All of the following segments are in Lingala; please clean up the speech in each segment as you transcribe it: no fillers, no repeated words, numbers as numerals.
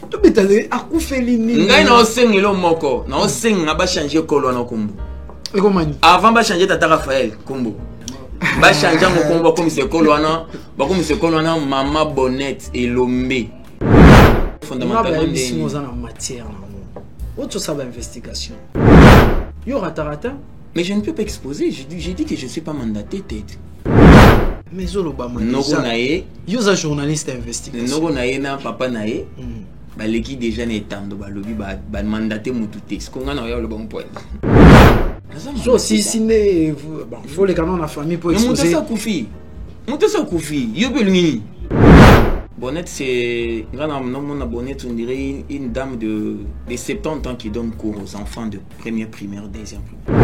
tout bétalé a coupé l'ini. Ngai na oseng elo moko, na oseng na ba changer kolo na kombo. Et comment? Avant ba changer tata Raphaël kombo. Ba changer mon kombo comme c'est kolo na, ba comme c'est kolo na Mama Bonnette et Lombe. Fondamentalement des en matière là. Autre ça va investigation. Yo rata. Mais je ne peux pas exposer, j'ai dit que je ne suis pas mandaté tête. Mais Zolobama. Noko nae. Yo za journaliste investigation. Noko nae na papa nae. Ba leki déjà n'étando ba lobi ba mandaté mutu texte. Konga na yo le bon point. So si ne bon faut les canons la famille pour exposer. Monte ça Koufi. Yo beluni. Bonnette c'est non Bonnette on dirait une dame de 70 ans qui donne cours aux enfants de première primaire deuxième primaire.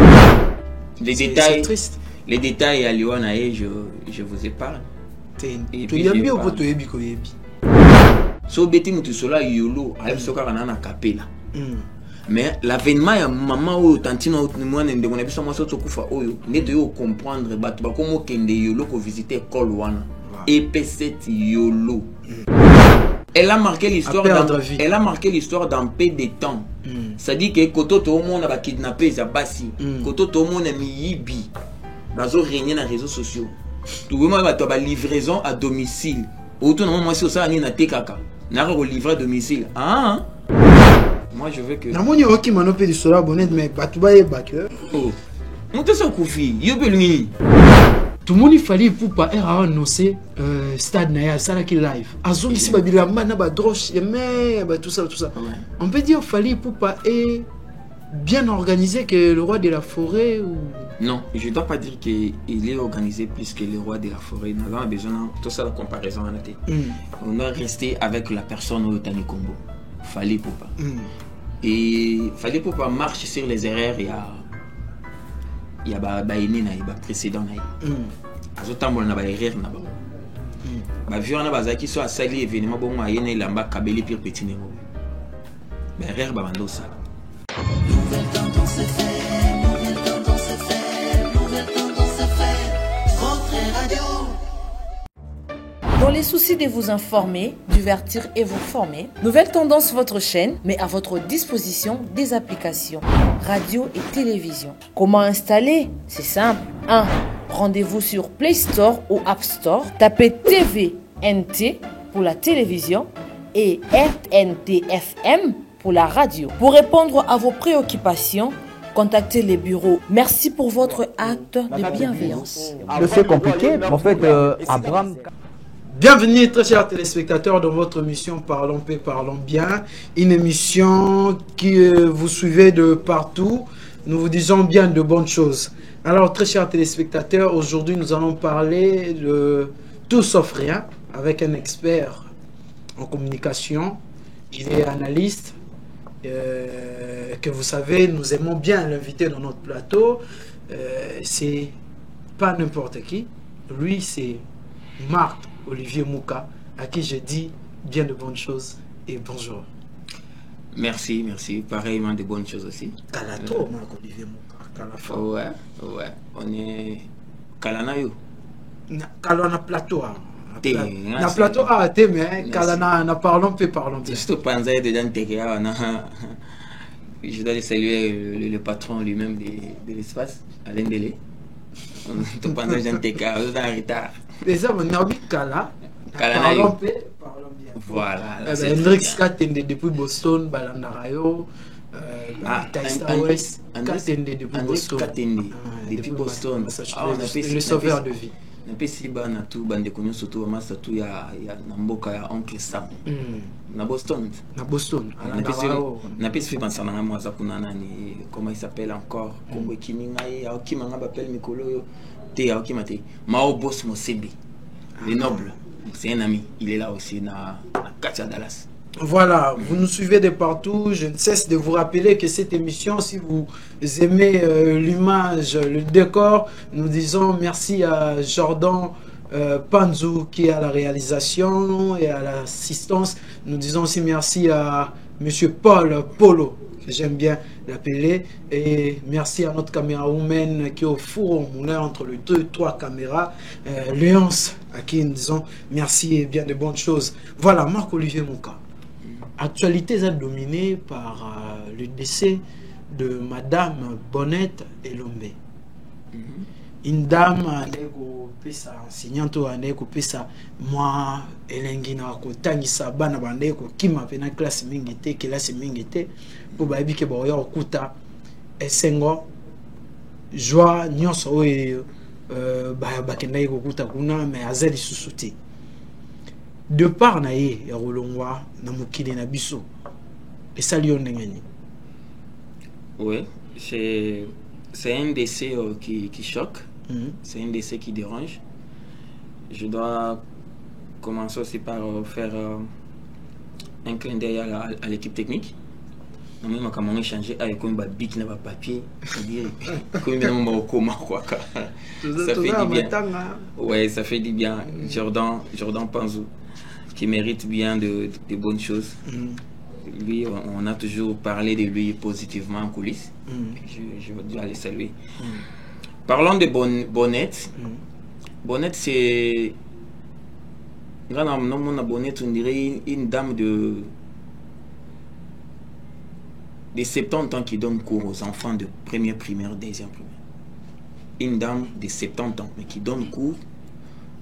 Les détails à Liwanae, je vous épargne. Et puis yebi ou poto yebi ko yebi. So beti mutu sola yolo, ayo soka kana na kapela. Mais l'avènement ya maman o tantino mwana ndeko na biso mwaso tokufa oyo, ndeto yo comprendre batu ba komo kende yolo ko visiter école wana. EP7 yolo. Elle a marqué l'histoire d'un peu de temps. Ça dit que koto to monde a kidnappé za basi, koto to monde a miyibi. Bazo régner dans les réseaux sociaux. Tout le monde va livraison à domicile. Autour de moi, c'est ça, ni na tekaka. Na livrer à domicile. Ah. Moi, je veux que. Na moni oki manopé du sola Bonnette mais batuba e backer. Oh. Monte ça Koufi. Yo beluni. Tout le monde il fallait pour pas annoncer stade naya ça là qui live. Azon ici babila mana ba droche mais tout ça. On peut dire fallait pour pas bien organisé que le roi de la forêt ou... Non, je ne dois pas dire qu'il est organisé plus que le roi de la forêt. Nous avons besoin de tout ça, la comparaison en été. On doit rester avec la personne au Tani Combo. Fallait pour pas. Et fallait pour pas marcher sur les erreurs. Il y a un précédent. Il y a un erreur. Il y a un erreur qui soit sali événement. Il y a un erreur qui est petit. Il y a un erreur qui est Nouvelle tendance est faite, nouvelle tendance est faite, nouvelle tendance est faite, Rentrée Radio. Dans les soucis de vous informer, divertir et vous former, Nouvelle Tendance, votre chaîne, met à votre disposition des applications, radio et télévision. Comment installer? C'est simple. 1. Rendez-vous sur Play Store ou App Store. Tapez TVNT pour la télévision et RNTFM pour la radio. Pour répondre à vos préoccupations, contactez les bureaux. Merci pour votre acte de bienveillance. C'est compliqué, en fait, Abraham... Bienvenue très chers téléspectateurs dans votre émission Parlons Paix, Parlons Bien. Une émission qui vous suivez de partout. Nous vous disons bien de bonnes choses. Alors très chers téléspectateurs, aujourd'hui nous allons parler de tout sauf rien avec un expert en communication. Il est analyste. Que vous savez, nous aimons bien l'inviter dans notre plateau. C'est pas n'importe qui. Lui, c'est Marc-Olivier Mouka, à qui je dis bien de bonnes choses et bonjour. Merci, merci. Pareillement de bonnes choses aussi. Calato, Marc-Olivier Mouka. Ouais. On est Kalanayo. Kalana plateau. Na plateau a été mais Kalana na parlons bien. Je pensais déjà je dois saluer le patron lui-même de l'espace, Alain Delé. Tu penses déjà que en retard. Déjà on a dit Kala. Parlons bien. Voilà. Hendrix Katende depuis Boston, Balandarayo. West Katende depuis Boston. Depuis Boston. Le sauveur de vie. Napesi bana tu bande konyo surtout masa tu ya namboka ya oncle Sam na Boston napesi fi pensa na mwa za kuna nani comment il s'appelle encore Kombo Kiminga ya okimanga bapel mikolo yo te ya okimate Mao Boss Mosebi le noble c'est un ami, il est là aussi na Katia Dallas. Voilà, vous nous suivez de partout. Je ne cesse de vous rappeler que cette émission, si vous aimez l'image, le décor, nous disons merci à Jordan Panzou qui est à la réalisation et à l'assistance. Nous disons aussi merci à Monsieur Paul Polo, que j'aime bien l'appeler. Et merci à notre caméra-woman qui est au four. On est entre les 2 et 3 caméras. Léonce, à qui nous disons merci et bien de bonnes choses. Voilà, Marc-Olivier Mouka. Actualité est dominée par le décès de Madame Bonnette Elombe. Une dame enseignante moi elengina ko tangisa bana bande ko kima pena classe mingete classe mingete pour ba bike ba yo kuta esengo joie nyonso oyo ba kenda ko kuta kuna mais azali susuti de part na ye ya rolongwa na mukili na biso esali ndengeni. Oui, c'est un décès qui choque. C'est un décès qui dérange. Je dois commencer aussi par faire un clin d'œil à l'équipe technique. Nous avons échangé avec un bic dans papier. C'est-à-dire qu'on coma quoi. Ça fait du bien. Ouais, ça fait du bien. Jordan Panzou, qui mérite bien de bonnes choses. Lui, on a toujours parlé de lui positivement en coulisses. Je dois aller saluer. Parlons de Bonnette. Bonnette, c'est... Bonnette, on dirait une dame de 70 ans qui donne cours aux enfants de première primaire, deuxième primaire. Une dame de 70 ans, mais qui donne cours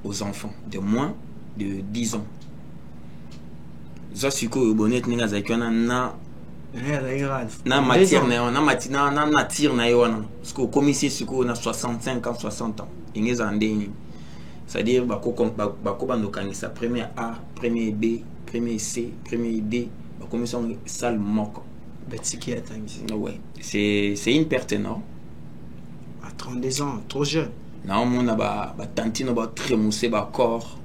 aux enfants de moins de 10 ans. Ça, c'est que Bonnette, na matière na nature na yona parce que comme ici on a 65 ans 60 ans c'est-à-dire bako bandokangisa premier A premier B premier C premier D comme ça salle moko betiki atangi. Ouais, c'est une perte énorme à 32 ans, trop jeune. Na mona ba tantino ba trémousser ba corps.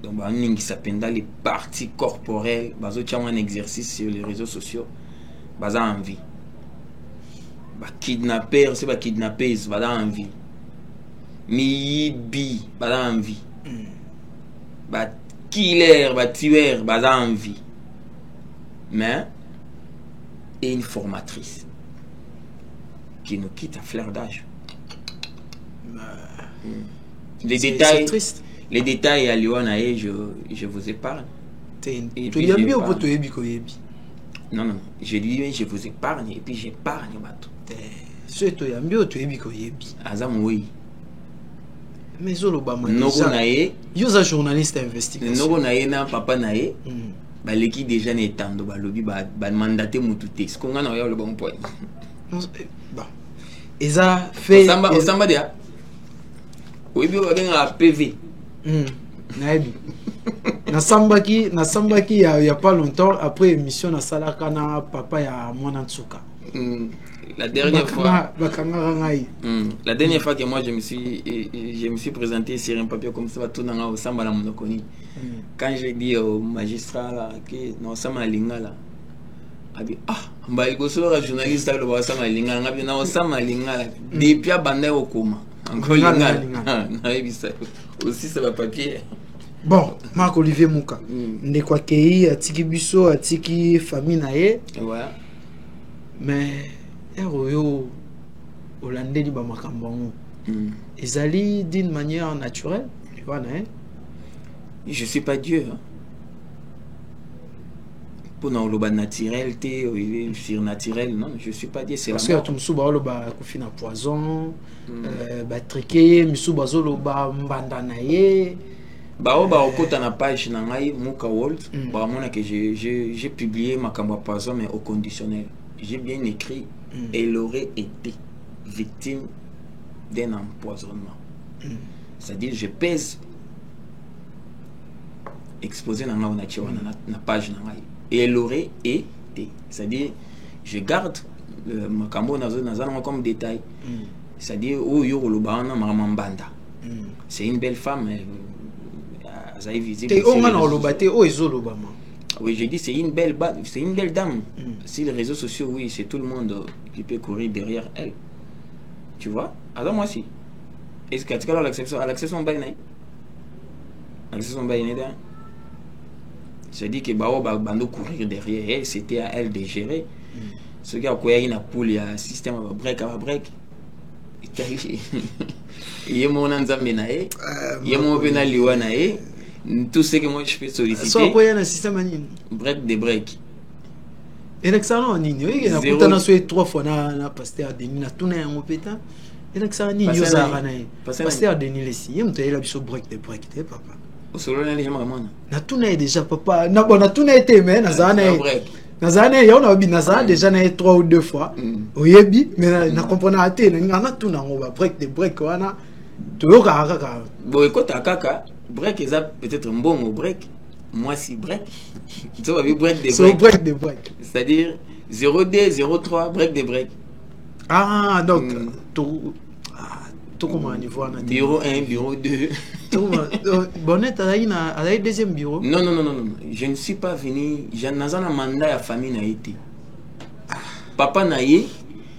Donc, les parties corporelles, un exercice sur les réseaux sociaux, envie. Kidnapper, c'est pas kidnapper, envie. Mibi, envie. Killer, tueur, envie. Mais, et une formatrice qui nous quitte à fleur d'âge. Les détails. C'est triste. Les détails à Lyon, je vous épargne. Non, je dis je vous épargne et puis j'épargne. Azam oui. Mais Yosa journaliste investigation. Nogo nae na papa nae. L'équipe déjà n'est pas lobby mandaté mututé. Ce qu'on a le bon point. Bon. Eza fait. Osamba dia. Oui, bien on PV. Nasambaki il y a pas longtemps après émission na salaka na papa ya Mwana Tsuka. La dernière fois que moi je me suis présenté sur un papier comme ça tout nanga osamba la monokoni. Quand j'ai dit au magistrat là que non osamba linga là. Abi mba liboso la journaliste là osamba linga ngabi na osamba linga là depuis abanda okoma. Encore linga. Aussi ça va papier. Bon, Marc Olivier Mouka. Ndekwa kei atiki biso atiki famille na ye. Ouais. Mais Eroyo Hollandais di ba makambo. Ezali d'une manière naturelle, tu vois hein? Je suis pas Dieu. Hein. Pour non le naturel surnaturel non, je suis pas Dieu, c'est parce que tu msuba lo ba kufina poison ba triquer msuba zolo ba mbanda na ye. Okota na page na ngai Muka World, mona que j'ai publié ma cambo poison mais au conditionnel. J'ai bien écrit elle aurait été victime d'un empoisonnement. C'est-à-dire je pèse exposé na na page na ngai et elle aurait été. C'est-à-dire je garde ma cambo na comme détail. C'est-à-dire yo lo ba na mamambanda. C'est une belle femme. Oui, j'ai dit c'est une belle dame. Si les réseaux sociaux, oui, c'est tout le monde qui peut courir derrière elle. Tu vois? Alors moi aussi. Est-ce que tu as l'acception j'ai dit que bando courir derrière elle, c'était à elle de gérer. Ce gars quoi il a poule, il y a un système à break. Il y a mon anzambe nae, il y a mon penal liwa nae. Tout ce que moi je peux soit solliciter, quoi, il y a un système à nini. break des breaks. Et l'excellent à nini. Oui, il y a Zéro. pourtant, on a souhaité 3 fois, on a passé à Denis, on a tourné un pétain. Et l'excellent à nini, Passé il y à a nini. passé à Denis, il y a un break des breaks, papa. Au solo, là, les gens m'amènent. Na tourné déjà, papa. Na bon, na tourné été, mais na zane. break. Na zane, il y a un na zane déjà 3 ou 2 fois. Oyebi, mais na comprendre à té, na tourné, on va break des breaks, on a. Tu vois, kaka. Bon, écoute, à Kaka, break, ils ont peut-être un bon mot break. Moi, si break, tu vas break des So breaks. break des breaks. C'est-à-dire 0D, 03, break des breaks. Ah, donc, tout comment on y voit. Bureau 1, bureau 2. Bonnet, elle a eu deuxième bureau. Non, non, non, non, non. Je ne suis pas venu. J'ai un mandat à famille n'a été. Papa n'a été.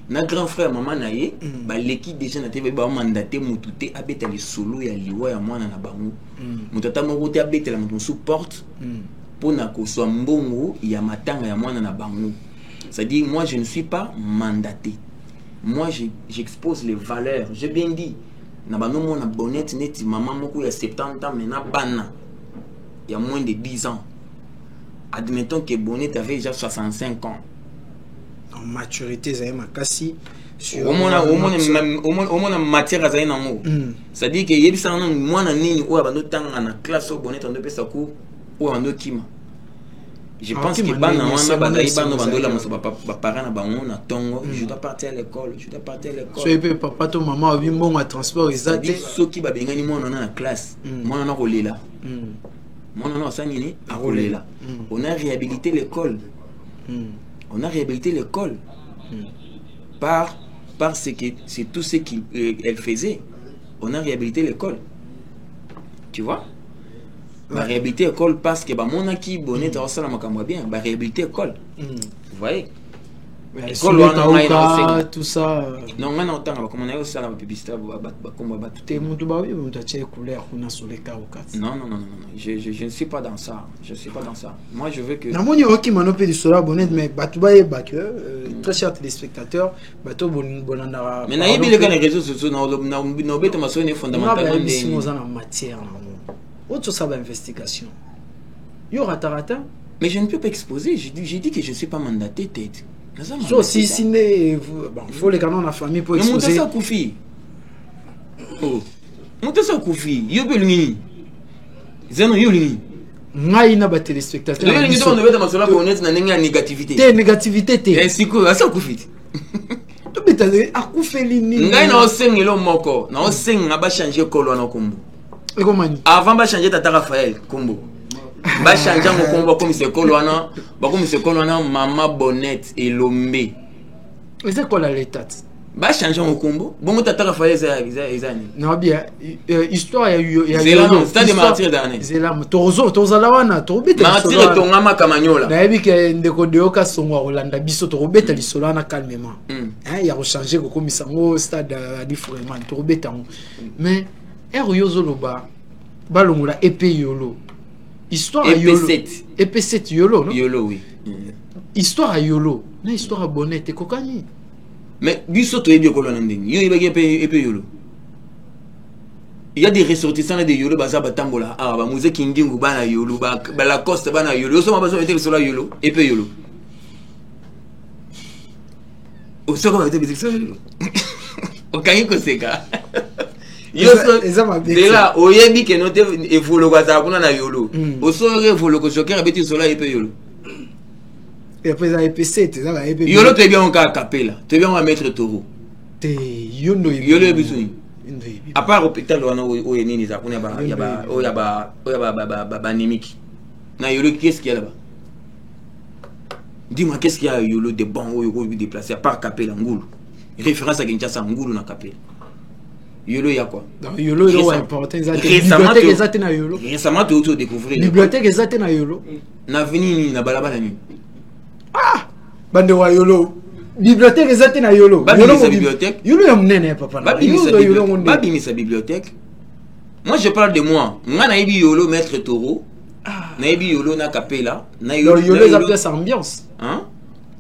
Na grand frère maman na ye ba l'équipe déjà na tv ba mandaté mutute abeta le solo ya liwa ya mwana na bango mutata moko te abeta la mutu support pour na ko so mbongo ya matanga ya mwana na bango. C'est-à-dire moi je ne suis pas mandaté. Moi j'expose les valeurs. J'ai bien dit na bano mona bonnette neti maman moko ya 70 ans mais na bana il y a moins de 10 ans. Admettons que Bonnette avait déjà 65 ans. En maturité, ça y est, ma cassi. Au moins, matière à zaïna mo. C'est-à-dire que y a ça moi na nini ou abando tanga na classe au Bonnette on doit pesa ku ou abando kima. Je pense que bana wana bazai bana bando la moso ba parents na bango na tongo. Je dois partir à l'école. Je dois partir à l'école. So epé papa to maman abi mbongo à transport C'est-à-dire exact. ceux qui ba bengani mo na classe. Moi na kolela. Moi na ça nini a kolela. On a réhabilité l'école. On a réhabilité l'école parce que c'est tout ce qu'elle faisait. On a réhabilité l'école. Tu vois? On a réhabilité l'école parce que mon acquis bonnet à ça la bien. On a réhabilité l'école. Vous voyez? L'école tout ça. Non, on a autant comme on a aussi la publicité comme T'es mon tout oui, on t'a tiré couleur on a sur les cas au 4. Non, non, non, non, non. Je ne suis pas dans ça. Je ne suis pas dans ça. Moi, je veux que. Na moni oki manopé du sola bonnet mais batuba et bac très chers téléspectateurs bato bonanda. Mais na yebi les réseaux sociaux na bête ma sonne fondamentalement des en matière là. Autre ça va investigation. Yo rata. Mais je ne peux pas exposer. J'ai dit que je ne suis pas mandaté tête. So si bon faut les canons la famille pour exposer. Mais ça koufi. Oh. Monte ça koufi. Yo beluni. Zeno yo luni. Ngai na ba téléspectateurs. Yo ngi to na beta masola ko net na nenga négativité. Té négativité té. Eh siko asa koufi. To beta akufeli ni. Ngai na osengelo moko. Na osenga ba changer kolo na kombo. E komani. Avant ba changer tata Raphaël kombo. Ba changer mon combo comme ce colona, ba comme ce colona maman Bonnette et Lombe. Et c'est quoi l'état? Ba changer mon combo. Bon tata Raphaël ezani. Non bien histoire ya c'est là non, stade de martyr d'année. C'est là tozo la wana to beta. Martyr tongama kamanyola. Na yebi ke ndeko deoka songwa Rolanda biso to beta lisolo na calmement. Hein ya changer ko komisango stade di vraiment to beta. Mais yozo loba balongula épée yolo. Histoire à Yolo. EP7 Yolo, non? Yolo, oui. Histoire à Yolo. Non, histoire à Bonnette et Kokani. Mais, Bisoto est bien colonanding. Yolo. Il y a des ressortissants de Yolo, Bazaba Tambola. Ah, bah, Mouze Kinging, Bana Yolo, la Coste Bana Yolo. Nous avons besoin de sur la Yolo. EP Yolo. Au second, on a été sur Yolo. Au Kaniko Seka. De là, au yebi que nous évoluons à Yolo. Au sort évolue que chacun habite sur la épée Yolo. Et après ça EP7, ça va épée. Yolo te bien en capella, te bien en mettre taureau. Te Yolo bisuni. À part hôpital au yenini za kuna ba ya nimiki. Na Yolo qu'est-ce qu'il y a là-bas? Dis-moi qu'est-ce qu'il y a Yolo de bon au déplacé à part capella Ngoulou. Référence à Kinshasa Ngoulou na capella. Yolo ya quoi? Yolo est important. Bibliothèque exacte na Yolo. Récemment tu as découvert. Bibliothèque exacte na Yolo. Na veni na balabala ni. Ah! Bande wa Yolo. Bibliothèque exacte na Yolo. Yolo sa bibliothèque. Yolo ya mnene papa. Babi sa bibliothèque. Moi je parle de moi. Nga na yebi Yolo maître Taureau. Na yebi Yolo na capella. Na Yolo ça sa ambiance. Hein?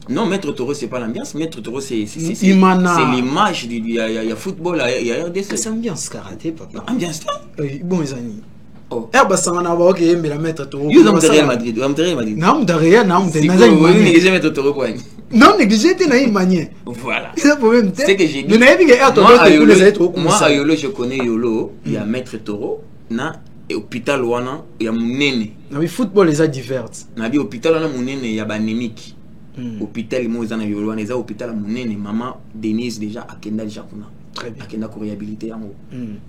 Non, Maître Taureau, c'est pas l'ambiance. Maître Taureau, c'est l'image du football. Il y a RDC. C'est ambiance karaté, papa. Ambiance, bon, les amis. Oh. basanga na ba okay mbela mettre Toro. Yo dans Real Madrid, on Real Madrid. Na mda Real na mda Si naza vous imanye. négligez mettre Toro point. Non négligé te na imanye. Voilà. C'est le problème. C'est que j'ai dit. Mais na yebi ke Toro Moi, à te Yolo, les être au moi, à Yolo, je connais Yolo, il y a Maître Toro, na hôpital wana, il y a Mounene. Na oui football les a divers. Na bi hôpital wana Mounene, il y a banémique. Hôpital mo ezana Yolo wana, eza hôpital Mounene, maman Denise déjà akenda déjà kuna. Très bien. Akenda ko réhabiliter yango.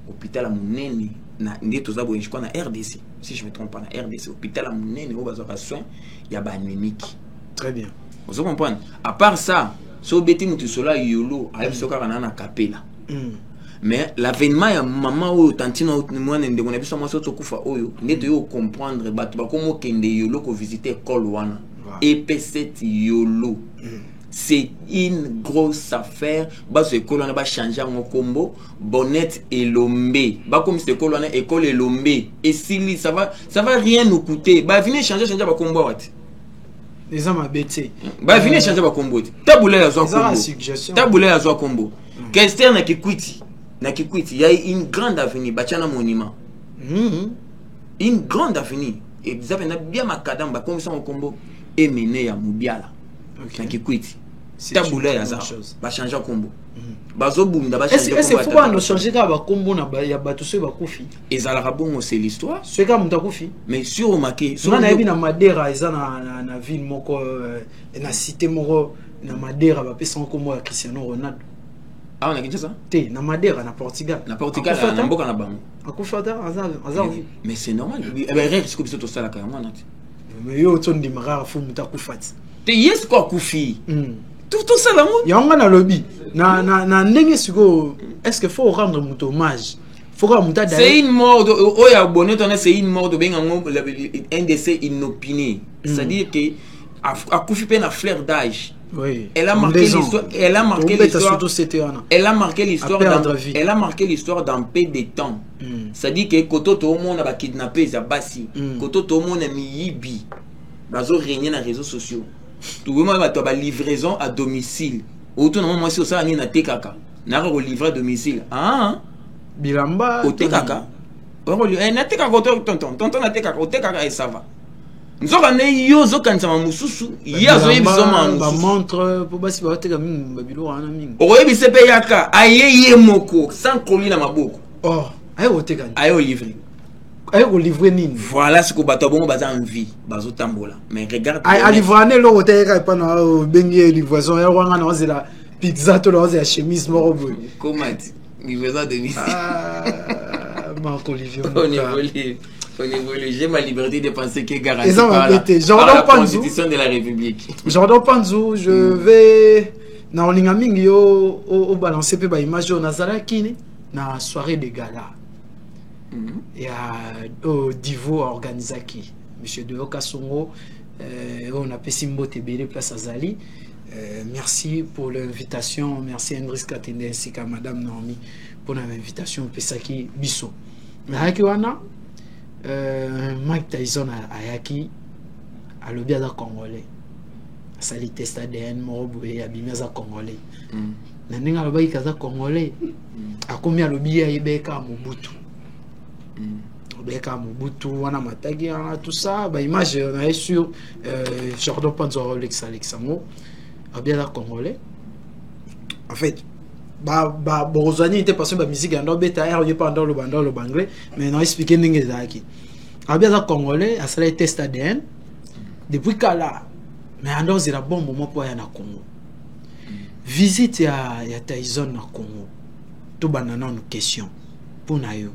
Hôpital Mounene na ndé toza boye je crois na RDC. Si je me trompe pas na RDC, hôpital Mounene o bazwa soin, il y a banémique. Très bien. Vous comprenez? À part ça, so beti mutu sola Yolo, ayeb soka kana na capella. Mais l'avènement ya maman oyo tantino mwana ndeko na biso mwa soto kufa oyo ndeto yo comprendre bato bakomo kende Yolo ko visiter école wana et cette Yolo c'est une grosse affaire baso école wana ba changer mon combo Bonnette et Lombe ba comme cette école wana école et Lombe et si ça va rien nous coûter ba venir changer ba combo wat Les hommes à bêter. Ba venir changer ba combo tabula ya zo combo suggestion. tabula ya zo combo Kester na kikwiti il y a une grande avenue, Bachana Monument. Une grande avenue. Et vous avez bien ma cadam, comme ça en combo, et mené à Moubiala. Nakikwiti. Taboula ya ça. Va changer combo. Bazo boum, d'abord changer combo. Est-ce qu'il faut pas changer quand va combo na ba ya bato se ba kofi. Et ça la bon c'est l'histoire. Ce ka muta kofi. Mais sur remarqué, sur na yebi na Madera eza na ville moko na cité moko na Madera ba pesa combo ya Cristiano Ronaldo. Ah, on a dit ça? T'es na Madera, na Portugal. Na Portugal, na Mboka na Bango. Mais c'est normal. Eh ben, rien que ce que ça la carrément. Mais yo, tu dis rare fou muta kufati. T'es yes quoi koufi? Tout ça là, moi. Y'a un lobby. Na ndenge siko. Est-ce que faut rendre mon hommage? Faut rendre muta. C'est une mort. Oh ya bonnet, c'est une mort de ben un décès inopiné. C'est-à-dire que a koufi peine à fleur d'âge. Oui. Elle a marqué l'histoire. Elle a marqué l'histoire. Elle a marqué l'histoire. Elle a marqué l'histoire d'un peu de temps. C'est-à-dire que Koto tout le monde a kidnappé Zabassi. Koto tout le monde a mis Yibi. Bazo régner dans les réseaux sociaux. Tout le monde a livraison à domicile. Autour de moi si ça ni na tekaka. Na ko livrer à domicile. Ah. Bilamba. Au tekaka. Na tekaka tonton na tekaka au tekaka et ça va. Nous avons yo zo kansama mususu ya zo yebiso mangu ba montre pour basi ba teka mingi babilo wana mingi o yebise pe yaka ayeye moko sans colis na maboko oh ayo teka ayo livrer nini voilà ce que bato bongo baza en vie bazo tambola mais regarde a livrané lo teka pa na bengi livraison ya wanga na ozela pizza to la ozela chemise moko boy comment livraison de mise Marc Olivier on évolue. J'ai ma liberté de penser qui est garantie par la Constitution de la République. Jordan Panzou, je vais na olinga mingi au balancer pe ba image au Nazaraki na soirée de gala. Il y a au Divo organisaki monsieur de Okasongo on a Pessimbo Tebele place Azali. Merci pour l'invitation, merci Andris Katende ainsi qu'à madame Naomi pour l'invitation Pesaki Bisso. Mais wana Mike Tyson ayaki alobi aza congolais asali test ADN moko boye abimi aza congolais na ndenge alobaki aza congolais akomi alobi ayebeka Mobutu Mobutu wana matagi tout ça ba image on a sur Jordan Panzo Alexandro alobi aza congolais en fait Borozani était passé par la musique en bêta air pendant le anglais mais non expliqué ndenge ezaki abia za congolais a sala test ADN depuis kala mais ando zira bon moment pour ya na Congo visite ya Tyson na Congo to banana une question pour na yo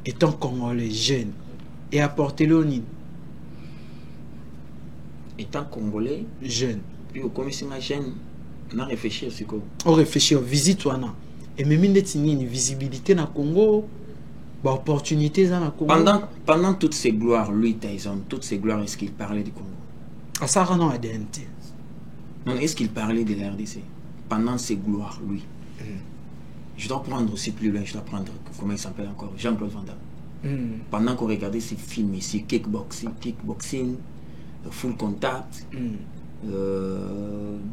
étant congolais jeune et apporter le nid étant congolais jeune puis au commission jeune na réfléchir sur quoi on réfléchit visite wana et même une visibilité na Congo bah opportunité dans na Congo pendant toutes ces gloires lui Tyson toutes ces gloires est-ce qu'il parlait du Congo à ça non ADNT non est-ce qu'il parlait de la RDC pendant ces gloires lui je dois prendre aussi plus loin je dois prendre comment il s'appelle encore Jean-Claude Van Damme pendant qu'on regardait ces films ici kickboxing full contact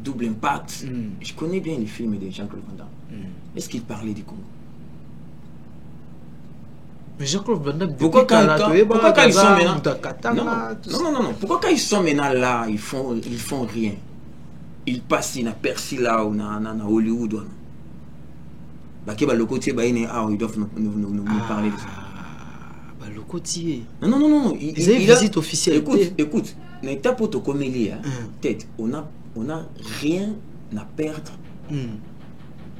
double impact. Je connais bien les films de Jean-Claude Van Damme. Est-ce qu'il parlait du Congo? Mais Jean-Claude Van Damme, Pourquoi quand ils sont maintenant... Non. Pourquoi quand ils sont maintenant là, ils font rien? Ils passent in aperçu là ou na Hollywood. Ils doivent nous parler de ça. Le côtier. Non. Ils avaient une visite officielle. Écoute, n'état pour te comélie, peut-être, on a rien à perdre.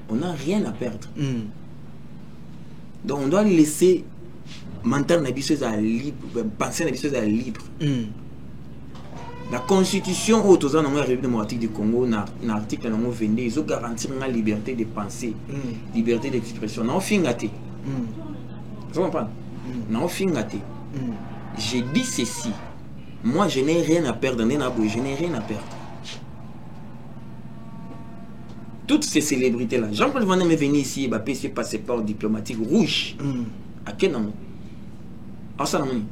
On n'a rien à perdre. Donc on doit laisser mental libre, penser libre. La constitution autorisant la République démocratique du Congo, l'article 22, ils ont garanti la liberté de penser, liberté d'expression. Non, fingate. Vous comprenez? Non, fingate. J'ai dit ceci. Moi, je n'ai rien à perdre. Je n'ai rien à perdre. Toutes ces célébrités-là. Jean-Claude Van Damme est venu ici, il a payé ses passeports diplomatiques rouges. À quel nom? À ça, non.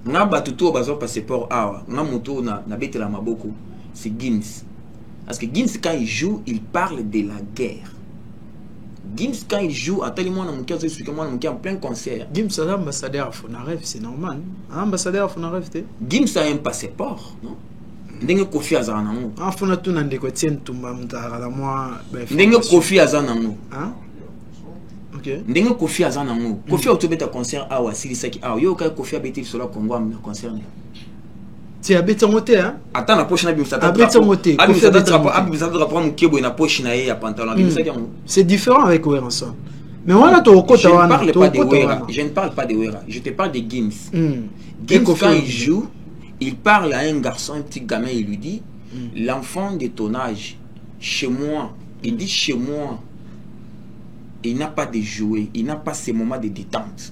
Na batuto bazo passeport awa na moto na betela maboko c'est Gims parce que Gims quand il joue il parle de la guerre. Gims quand il joue à tel moment na mukia expliquer moi mukia en plein concert. Gims est ambassadeur à Fonaref, c'est normal. Ambassadeur à Fonaref té. Gims a un passeport, non? Ndenge Kofi azana nango. Ah fona tuna ndeko tien tumba mutara la moi. Ndenge Kofi azana nango. Hein? Ndenge Kofi azana ngo Kofi autobeta concert awa silisaki awa yo ka Kofi abeti solo Congo am concert ne ti abeta ngote hein ata na poche na bimisa abeta ngote Kofi abeta drapeau mukebo na poche na ye ya pantalon bimisaki ngo c'est différent avec Wera ensemble mais voilà to okota wana je ne parle pas de Wera je te parle de Gims. Gims quand il joue il parle à un garçon un petit gamin il lui dit l'enfant de ton âge chez moi il dit chez moi il n'a pas de jouer, il n'a pas ces moments de détente.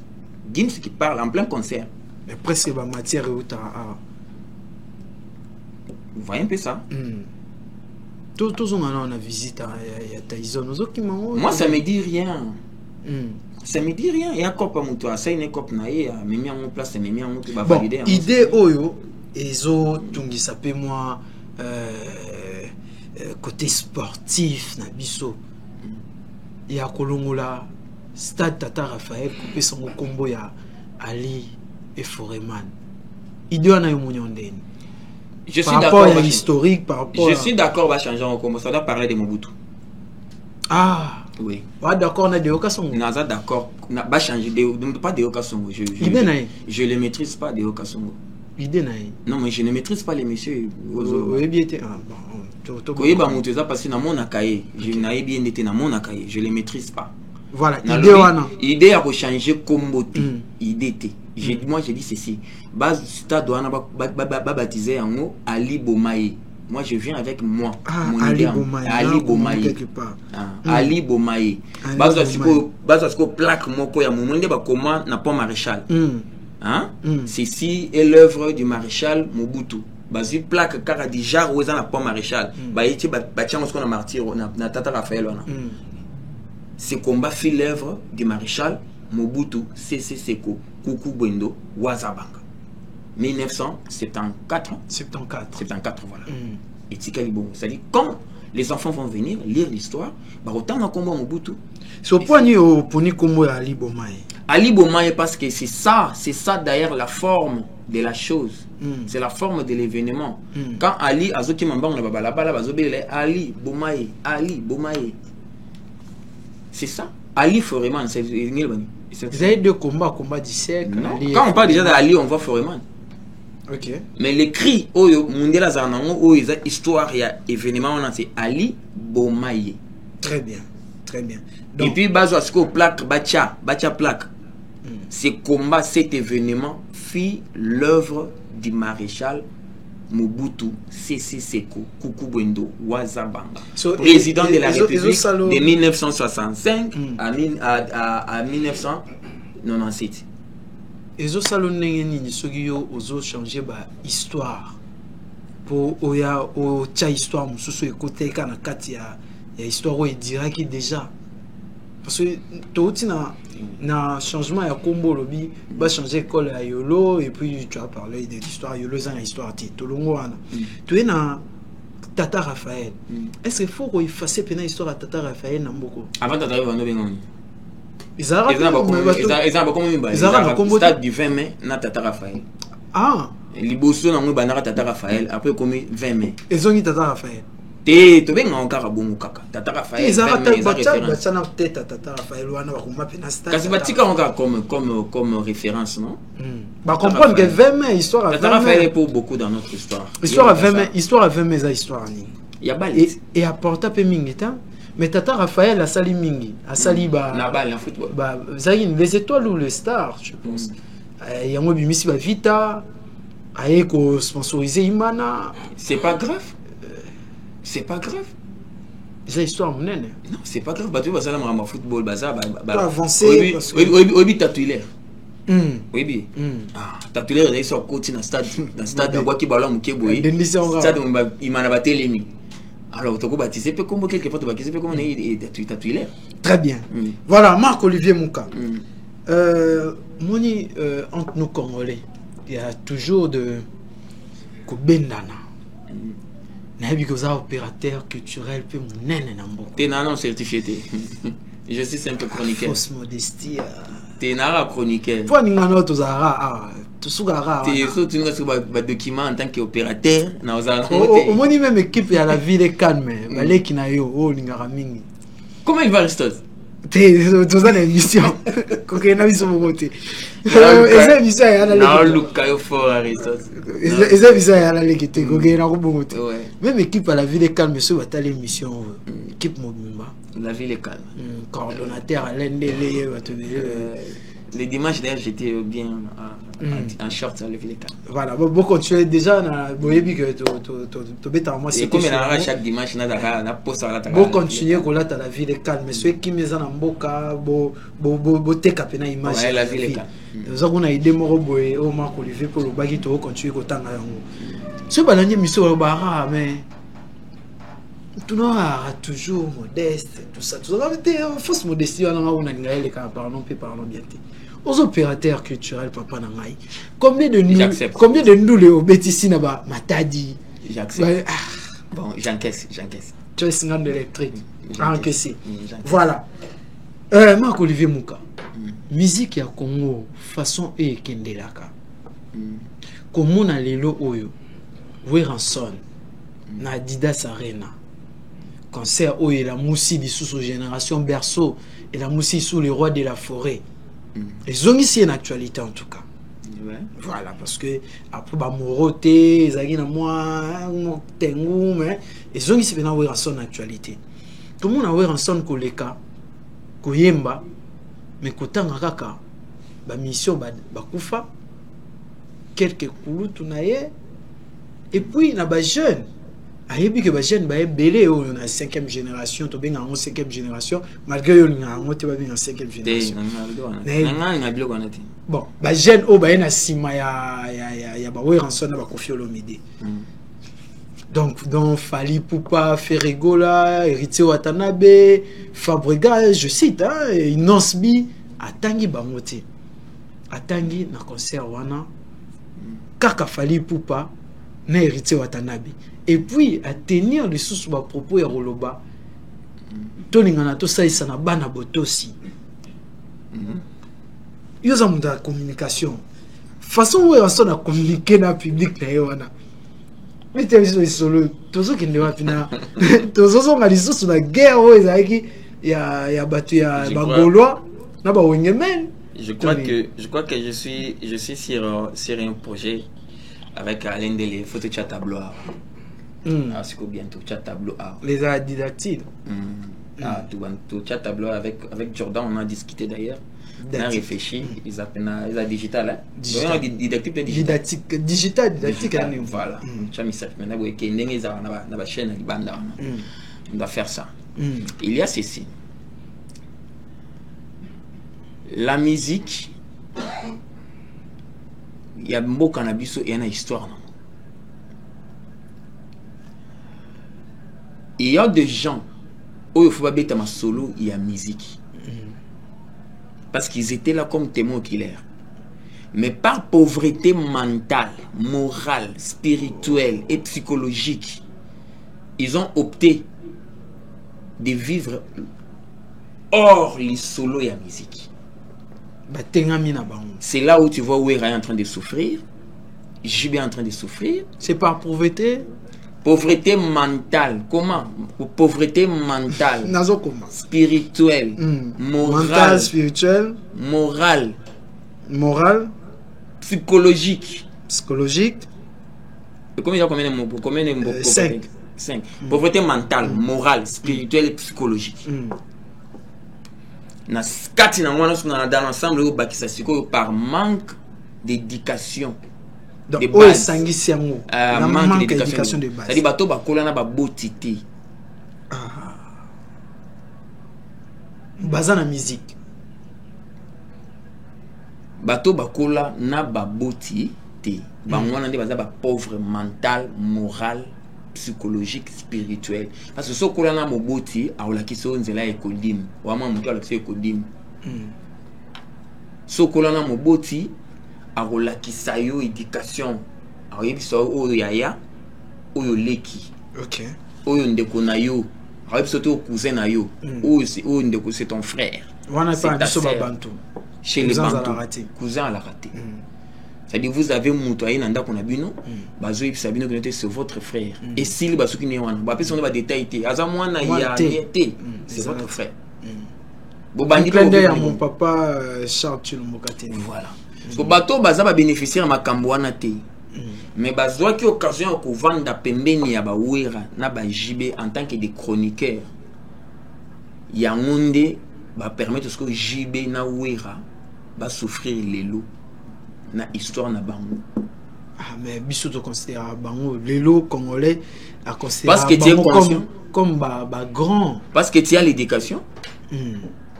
Gims qui parle en plein concert. Mais presque la matière où tu as. Vous voyez un peu ça? Tous on a visité à Tyson. Moi, ça me dit rien. Ça me dit rien. Il y a un cop à moi, ça une cop naïe, mais mis en place, mais mis en place, bon, valider. Idée oyo, ezo tungi sapé moi côté sportif na biso. Il y a Kolongola, Stade Tata Raphaël, coupé son combo ya Ali et Foreman. Il doit y avoir un je suis d'accord. Historique par rapport. Je suis d'accord, va changer en combo. Ça doit parler de Mobutu. Ah. Oui. Ouais, d'accord, on a des occasions. On a d'accord. On va changer pas des occasions. Je ne maîtrise pas des occasions. Non, mais je ne maîtrise pas les messieurs. Oui, bien été. Parce que je ne les maîtrise pas. Voilà, l'idée a changé comme idée. Moi, j'ai dit ceci. Stade baptisé en haut Ali Bomaye. Moi, je viens avec moi. Ali Bomaye. Ali Bomaye. Ali Bomaye. Parce que plaque moko ya mumunde ba comment n'a pas maréchal. Ceci est l'œuvre du maréchal Mobutu. Basi plaque car déjà où na pas maréchal. Ba yiti ba tiens ce qu'on a martyr na Tata Raphaël on a. Ce combat fit l'œuvre du maréchal Mobutu Sese Seko Kuku Bwendo Wazabanga. 1974. 74 voilà. Et Tikalibo. C'est-à-dire quand les enfants vont venir lire l'histoire, bah autant un combat Mobutu. C'est au point au poni combo Ali Bomaye. Ali Bomaye parce que c'est ça d'ailleurs la forme de la chose. C'est la forme de l'événement. Quand Ali Azoki Mambang la bala bazobele Ali Bomaye, Ali Bomaye. C'est ça. Ali Foreman, c'est vous avez deux combats du siècle. Quand on parle déjà d'Ali, on voit Foreman. Ok. Mais les cris, Mundela Zanango, histoire, il y a événement, c'est Ali Bomaye. Très bien, très bien. Donc, et puis, Bazoasko plaque, Bacha plaque. Ce combat, cet événement, fit l'œuvre du maréchal Mobutu Sese Seko Kuku Bwendo Wazabanga, président de la République de 1965 à 1997. Ezo salo nengeni ni sogiyo ozo changer ba histoire pour oya o cha histoire mususu ekote kana kati ya histoire o dira ki déjà parce que tout na changement ya kombo lobi ba changer école à Yolo et puis tu as parlé de l'histoire Yolo za histoire ti tolongo wana tu es na Tata Raphaël. Est-ce qu'il faut effacer pena histoire à Tata Raphaël na mboko avant Tata Raphaël Ils arrêtent. Ils ont stade du 20 mai, na Tata Raphaël. Ah. Liboso na mwe banara Tata Raphaël, après comme 20 mai. Ils ont dit Tata Raphaël. Tu benga encore bongo kaka. Tata Raphaël. Ils arrêtent Tata Raphaël wana bakuma pe na stade. Kasi batika encore comme référence, non? Bah comprendre que 20 mai histoire à 20 mai. Tata Raphaël est pour beaucoup dans notre histoire. Histoire à 20 mai, histoire à 20 mai ça histoire ni. Il y a balit. Et apporta pe mingita. Mais Tata Raphaël a sali mingi, a sali ba na balle en football. Bah Zagin les étoiles ou les stars, je pense. Yango bimisi ba Vita. Aeko sponsorisé Imana. C'est pas grave. C'est pas grave. C'est histoire monene. Non, c'est pas grave. Bah tu vas ça dans le football, bah ça avancer parce que oui tatuaire. Oui. Ah, tatuaire là ils sont côté dans stade de quoi qui ballon mukeboyi. Stade Imana ba telemi. Alors tu peux baptiser peu comme quelque fois tu baptiser peu comme on est tatuaire. Très bien. Voilà Marc Olivier Mouka. Moni entre nous Congolais, il y a toujours de Kobendana. Nabi que ça opérateur culturel peut monene nambo. T'es non certifié. Je suis simple chroniqueur. Fausse modestie. T'es nara chroniqueur. Toi n'ingano tozara tusugara. T'es surtout un document en tant qu'opérateur. Na ozara. Au moni même équipe à la ville calme. Balé kinayo oh ningara mingi. Comment il va Aristote? Toza na émission kokena biso mokote eza émission ya la na luka yo fort Aristote eza émission ya la lekete kokena ko bongote même équipe à la ville calme ce va tali émission équipe mobimba la ville est calme coordonnateur Alain Dele les dimanches d'ailleurs j'étais bien en short à la ville est calme. Voilà bon continuer déjà na boyebi que to beta moi c'est comme na chaque dimanche na daka na posta la bon continuer ko lata la ville est calme mais ceux qui meza na mboka bo teka pena image la ville est calme nous avons une idée moko boye au Marc Olivier pour le bagi to continuer ko tanga yango ce balanye miso bara mais tout noir toujours modeste tout ça tout ça fausse modestie on a on a ngale ka parlons bien aux opérateurs culturels papa nangai combien de nous les obétissi na ba matadi j'accepte bon j'encaisse tu es signal d'électrique encaissé voilà Marc Olivier Mouka musique ya Congo façon e kendelaka komona lelo oyo Weranson na Adidas Arena concert oyo la moussi sous génération berceau et la moussi sous les rois de la forêt. Ils ont ici une actualité en tout cas. Voilà, parce que après Moroté, Zagina moi, Tengu, mais ils ont ici une actualité. Tout le monde a vu ensemble Koleka, Koyemba, mais Kotanga Kaka, ba mission Bakufa, quelques Kouloutunaye, et puis il y a des jeunes. Ayebi que ba jeune ba belé on a 5e génération to benga en 5e génération malgré on a ngote ba benga 5e génération bon ba jeune o ba na sima ya ba Weranson na ba Koffi Olomide donc dans Fali Poupa Ferregola Héritier Watanabe Fabrega je cite Inosbi atangi bangote atangi na concert wana kaka Fali Poupa na Héritier Watanabe. Et puis à tenir les sous à propos ya Roloba toningana to saisa na bana botosi yo za munda communication façon où on a communiquer na public na wana mais tu es solo tozo kende wapi na tozo nga lisusu na guerre o ezaki ya batu ya bagolois na ba wengemen je crois que je suis sur un projet avec Alain Dele photo chat tableau. C'est bientôt chat tableau. Les didactiles. Tout chat tableau avec Jordan on a discuté d'ailleurs. On a réfléchi. Ils ont digital. Didactique. Voilà. Maintenant la chaîne on doit faire ça. Il y a ceci. La musique. Il y a beaucoup de cannabis et il y a une histoire. Il y a des gens où il faut pas mettre ma solo, il y a musique. Parce qu'ils étaient là comme témoins oculaires. Mais par pauvreté mentale, morale, spirituelle et psychologique, ils ont opté de vivre hors les solos et la musique. Batengami na bango. C'est là où tu vois Wera est en train de souffrir, JB est en train de souffrir. C'est par pauvreté. Pauvreté mentale. Comment? Pauvreté mentale. Nazo comment? Spirituelle. Morale. Mental, spirituel. Morale. Moral. Psychologique. Psychologique. Combien de mots? 5. 5. Pauvreté mentale, morale, spirituelle et psychologique. Dans l'ensemble, par manque d'éducation. Donc, de où base. manque d'éducation de base. C'est-à-dire bateau bakola na ba botité. Baza na musique. Bateau bakola na ba botité. Bangwana nde baza ba pauvre mental, moral, psychologique, spirituel. Parce que ce kola na moboti aola kiso nzela ekodim. Wama mutu ala kiso ekodim. So kola na moboti aola kisayo éducation. Aoyebi so oyo yaya oyo leki. Ok. Oyo ndeko na yo. Aoyebi so to cousin na yo. Oyo ndeko c'est ton frère. Wana C'est pa ta biso ba sœur. bantu. Chez les Cousins à la Bantous. raté. Cousin à la raté. C'est-à-dire vous avez mutué nanda konabino, bazo ibisabino que c'est votre frère. Et s'il baso qui ne wana, ba personne va détailler. Azamwana ya té, c'est votre frère. Bobandi Un clin d'œil à mon papa Charles Tulumokate. voilà. Parce que bato baza ba bénéficier makambo wana té. Mais bazo qui occasion ko vanda pembeni ya ba wera na ba JB en tant que des chroniqueurs. Ya ngonde ba permettre ce que JB na wera ba souffrir les lots. Na histoire na bango. Ah mais biso to considère bango lelo congolais a considéré Parce que tu es conscient comme grand. Parce que tu as l'éducation.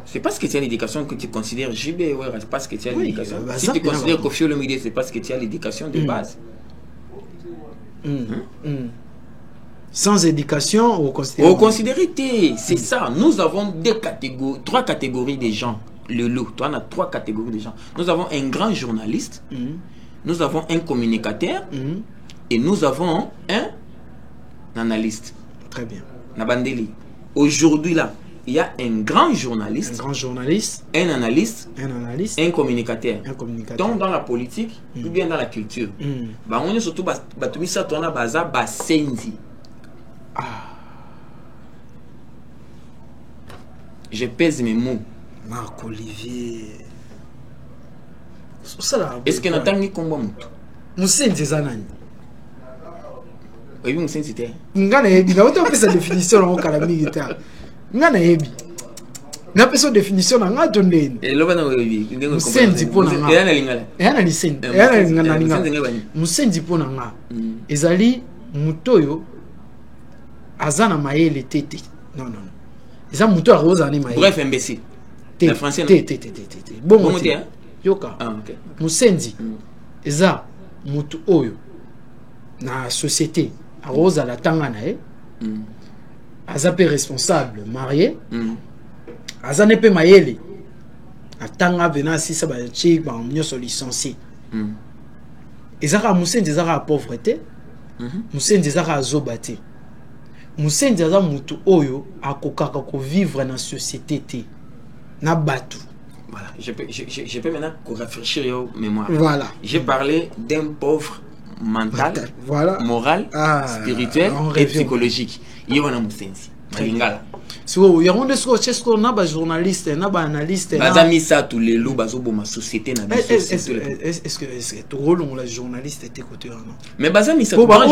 C'est parce que tu as l'éducation que tu considères JB, ouais, c'est parce que tu as l'éducation. Si tu considères Koffi Olomide, c'est parce que tu as l'éducation de base. Sans éducation, on considère. Au considérer, c'est ça. Nous avons trois catégories de gens. Le lot, toi, on a 3 catégories de gens. Nous avons un grand journaliste, nous avons un communicateur et nous avons un analyste. Très bien. Nabandeli. Aujourd'hui, là, il y a un grand journaliste, un analyste, un communicateur. Donc, dans la politique, ou bien dans la culture, on est surtout Basenzi. Je pèse mes mots. Marc Olivier. Est-ce que Nathan ni combat mutu? Musenzi zanani. Oui, Musenzi c'était. Ngana yebi, na autant pesa définition na okala militaire. Ngana yebi. Na pesa définition na ngato ndeni. Loba na yebi, Musenzi pona nga. Yana lingala. Yana lisenzi. Yana lingana lingala. Musenzi pona nga. Ezali mutoyo azana mayele tete. Non. Eza muto a rosa ni mayele. Bref, imbécile. Le français. Bon, yoka. Musenzi. Eza mutu oyo na société a rosa la tanga na e. Aza pe responsable, marié. Aza ne pe mayele. Atanga vena si sa ba chi ba nyoso licencié. Ezaka Musenzi ezaka pauvreté. Musenzi ezaka zobate. Musenzi aza mutu oyo akokaka ko vivre na société te. Na batu. Voilà, je peux maintenant réfléchir au mémoire. Voilà. J'ai parlé d'un pauvre mental, voilà. Moral, spirituel et psychologique. Il y a un Musenzi. Malingala. Si vous y a un de na ba journaliste, na ba analyste, bazami ça tous les loups bazo ma société na est-ce que tout rôle on la journaliste était côté non? Mais bazami ça grand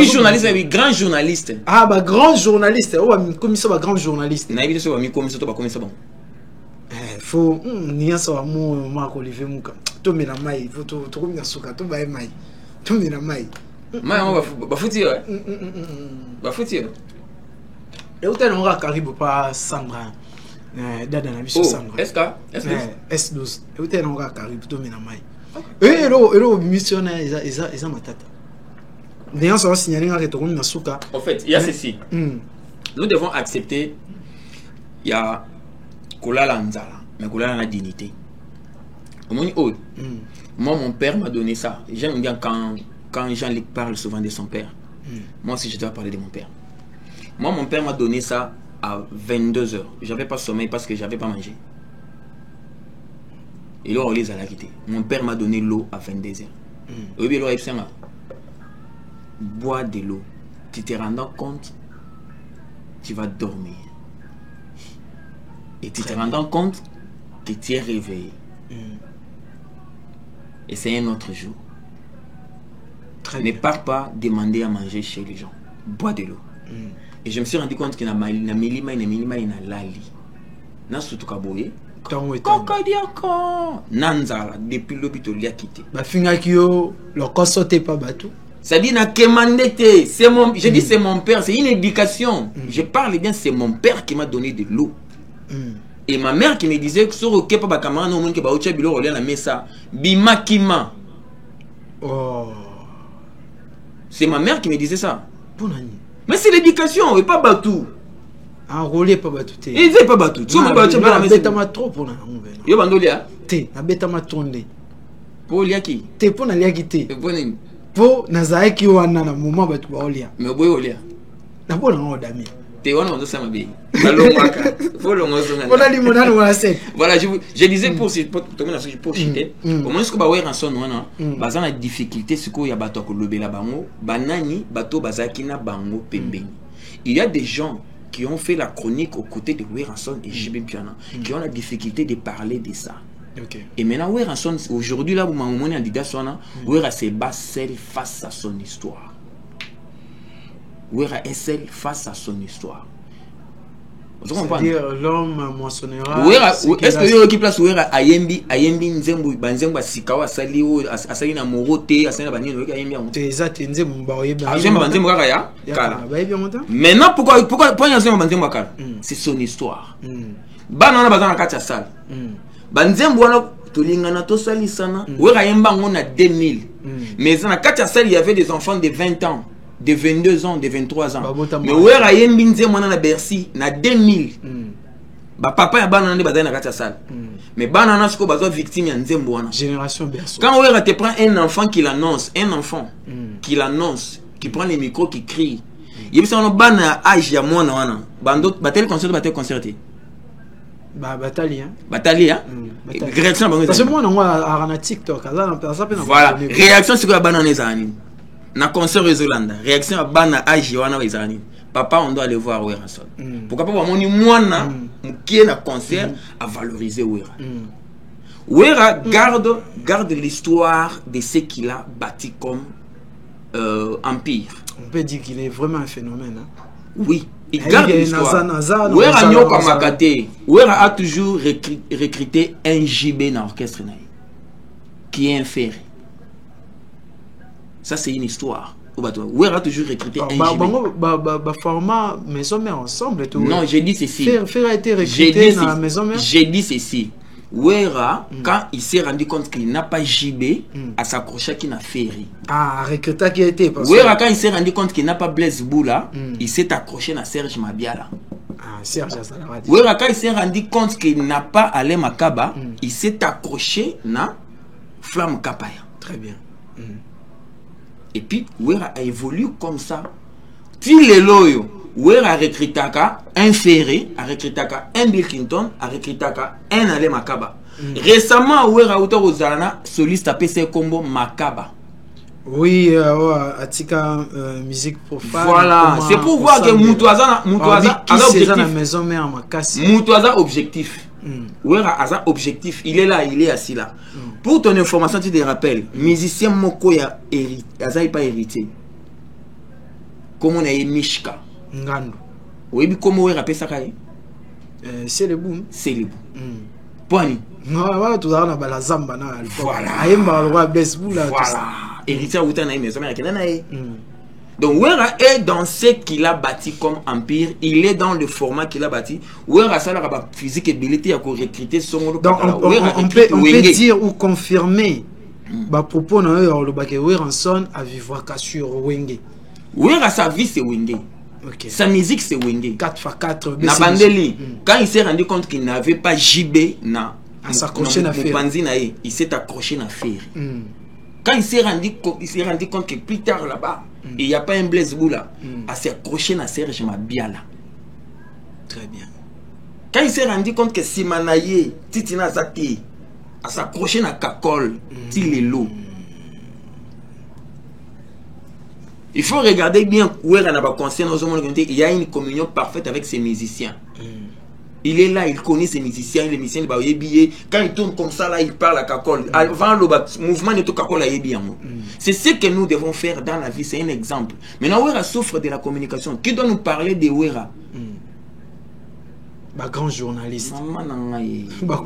journaliste, grand journaliste. Ah ba grand journaliste, oh comme ça ba grand journaliste. Na évidemment ba mi comme ça to ba comme ça bon. Faut nia sa mo Marc Olivier Muka. To me la mai, faut to comme na suka to ba mai. To me la mai. Mai on ba futi ouais. Ba futi. Et où t'es on va Caribou pas Sandra. Dada na biso Sandra. S12. Et où t'es on va Caribou to me la mai. Hello missionnaire isa matata. D'ailleurs ça va signaler que to comme na suka. En fait, il y a ceci. Nous devons accepter il y a Kolala Nzala, mais Kolala la dignité. Moi, mon père m'a donné ça. J'aime bien quand Jean-Luc parle souvent de son père. Moi aussi, je dois parler de mon père. Moi, mon père m'a donné ça à 22h. J'avais pas sommeil parce que j'avais pas mangé. Et là, on les a quittés. Mon père m'a donné l'eau à 22h. Oui, bien, bois de l'eau. Tu te rendant compte, tu vas dormir. Et tu te rendant compte que tu es réveillé. Et c'est un autre jour. Ne pars pas demander à manger chez les gens. Bois de l'eau. Et je me suis rendu compte que na milima ina lali. Na surtout kaboye. Kokodiako. Nanzala depuis l'hôpital il a quitté. Ba finga kio le kosote pas batou. Ça dit na kemandete, c'est mon je dis c'est mon père, c'est une éducation. Je parle bien, c'est mon père qui m'a donné de l'eau. Et ma mère qui me disait que sur OK papa camarade no monde ke ba ocha bilo roler la mesa bimakima. Oh. C'est ma mère qui me disait ça. Bonani. Mais c'est l'éducation et pas batou. Enrôlé pas batou te. Il dit pas batou. Tu me batou la beta ma trop pour na ngwe. Yo bandolia. Te, na beta ma tonde. Pour liaki. Te pour na liaki te. Et bonne. Po na zaeki wana na moment batu ba olia. Mais boy olia. Na bona ngo dami. Te wana on sama be. Kalomaka. Faut ngozonga. Ona limonana wala set. Voilà, je disais pour chiter. Au moins ce que ba ouais ranson wana, baza na difficulté ce ko ya bato ko lobela bango, banani bato bazaki na bango pembeni. Il y a des gens qui ont fait la chronique aux côtés de Weranson et JB Piana, qui ont la difficulté de parler de ça. Okay. Et maintenant, Weranson, aujourd'hui, là, où on est en Didasona, Wera se bat seul face à son histoire. Wera est seul face à son histoire. C'est-à-dire l'homme moissonnera. Est-ce que yo qui place Wera ayembi nzembo banzembo sikawa sali o asali na morote asali na banini weka ayembi on. Exact nzembo ba oyeba. Azembo banzembo kaka ya kala. Ba yebi on ta. Maintenant pourquoi nzembo banzembo kala? C'est son histoire. Bana na bazana kati ya salle. Banzembo wana tolingana to salisana Wera yemba ngona 2000. Mais na kati ya salle il y avait des enfants de 20 ans. De 22 ans, de 23 ans. Mais Wera yembi nzembo na Bercy na 2000. Ba papa ya bana ndé bazana na kati ya salle. Mais bana na siko bazo victime ya nzembo wana. Génération berceau. Quand Wera te prend un enfant qui l'annonce, qui l'annonce, qui prend les micros, qui crie. Il y a un bana âge ya mwana wana. Bando batel concerté. Batali hein. Batali hein. Réaction parce que moi on a na TikTok, voilà, réaction c'est quoi bana nezani. Na concert Zolanda, réaction à bana âge wana ezani. Papa on doit aller voir Weranson. Pourquoi pas moni mwana qui est na concert à valoriser Wera. Wera garde l'histoire de ce qu'il a bâti comme empire. On peut dire qu'il est vraiment un phénomène hein. Oui. Il garde l'histoire. Wera a toujours recruté un JB dans l'orchestre qui est un ferry. Ça c'est une histoire. Wera a toujours recruté un JB. Format maison mère ensemble. Non, j'ai dit ceci. Fer a été recruté dans la maison mère. J'ai dit ceci. Wera, quand il s'est rendu compte qu'il n'a pas JB, à s'accrocher qu'il n'a ferry. Ah, recruté qui a été. Wera, quand il s'est rendu compte qu'il n'a pas Blaise Boula, il s'est accroché à Serge Mabiala. Ah, Serge Azalaradi. Wera, quand il s'est rendu compte qu'il n'a pas Alain Makaba, il s'est accroché à Flamme Kapaya. Très bien. Et puis, Wera a évolué comme ça. Puis les loyaux. Wera a recruté un Ferré, a recruté un Bill Clinton, a recruté un Alain Makaba. Récemment, Wera a été Ozalana, soliste APC Combo Makaba. Oui, Atika musique profane. Voilà, c'est pour voir que Moutouaza a objectif. Wera a objectif, il est là, il est assis là. Pour ton information, tu te rappelles, musicien Mokoya Azaï pas héritier. Comme on a eu Mishka. Ngando. Oui, comment Wera appelle ça? C'est le boom. C'est le boom. Point. Non, tout ça, on a la zamba. Voilà. Voilà. Héritier Outana maison mère Kenanae. Donc Wera est dans ce qu'il a bâti comme empire, il est dans le format qu'il a bâti. Wera ça la physique et abilité à recruter son. Donc on peut dire ou confirmer bah propos na le baké Weranson à vivre sur Wenge. Wera sa vie c'est Wenge. Okay. Sa musique c'est Wenge. 4x4 na Bandeli. Quand il s'est rendu compte qu'il n'avait pas JB na s'accrocher na Ferry. Il s'est accroché na Ferry. Quand il s'est rendu compte que plus tard là-bas, il n'y a pas un Blaise Boula à s'accrocher à Serge Mabiala. Très bien. Quand il s'est rendu compte que Simanaye, Titina Zaki, à s'accrocher à Kakol, il est l'eau. Il faut regarder bien où il y a une communion parfaite avec ses musiciens. Il est là, il connaît ses musiciens, les musiciens, quand il tourne comme ça, là, il parle à Kakol. Avant le mouvement de tout Kakol, c'est ce que nous devons faire dans la vie, c'est un exemple. Maintenant, Ouera souffre de la communication. Qui doit nous parler de Ouera? Grand journaliste,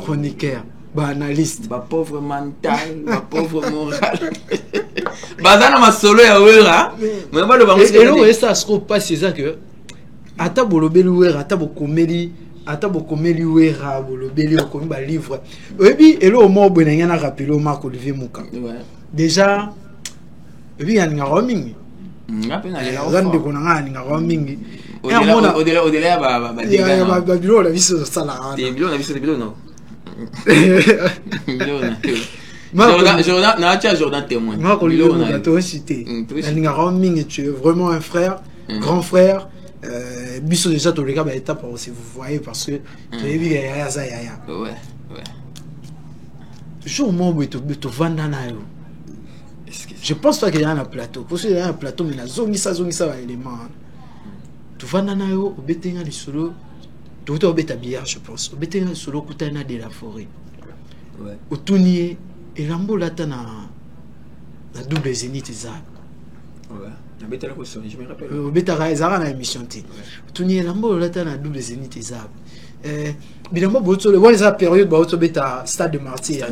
chroniqueur, analyste, pauvre mental, pauvre moral. Bazana ma solo ya Ouera. Mais pas le bango. Et là, ça se trouve pas, c'est ça que ata bolobeli Ouera, ata bokomeli Ouera, bolobeli okomi ba livre. Et puis et là au moment où on a rappelé au Marc Olivier Mouka. Déjà et puis il y a un roaming. Zande konanga ninga roaming. Au-delà, Babylone, on a vu ça là. Babylone, on a vu ça, non? Jordan témoin. Tu es vraiment un frère, grand frère. Biso déjà, tous les gars, étape, si vous voyez, parce que tu as vu, il y a ça. Ouais. Je je pense pas qu'il y a un plateau. Parce qu'il y a un plateau, mais la zone, ça, élément. Tu vas dans le Obetenga du solo, tu vas au Betabillard, je pense. Obetenga du solo, Koutana de la forêt. Au Tounier, et l'ambo là, tu as la double zénith, ça. Ouais. Je me rappelle. Obetara, ça a une émission. Au Tounier, l'ambo là, tu as la double zénith, ça. Bilambo, voilà la période, tu as stade de Martyr.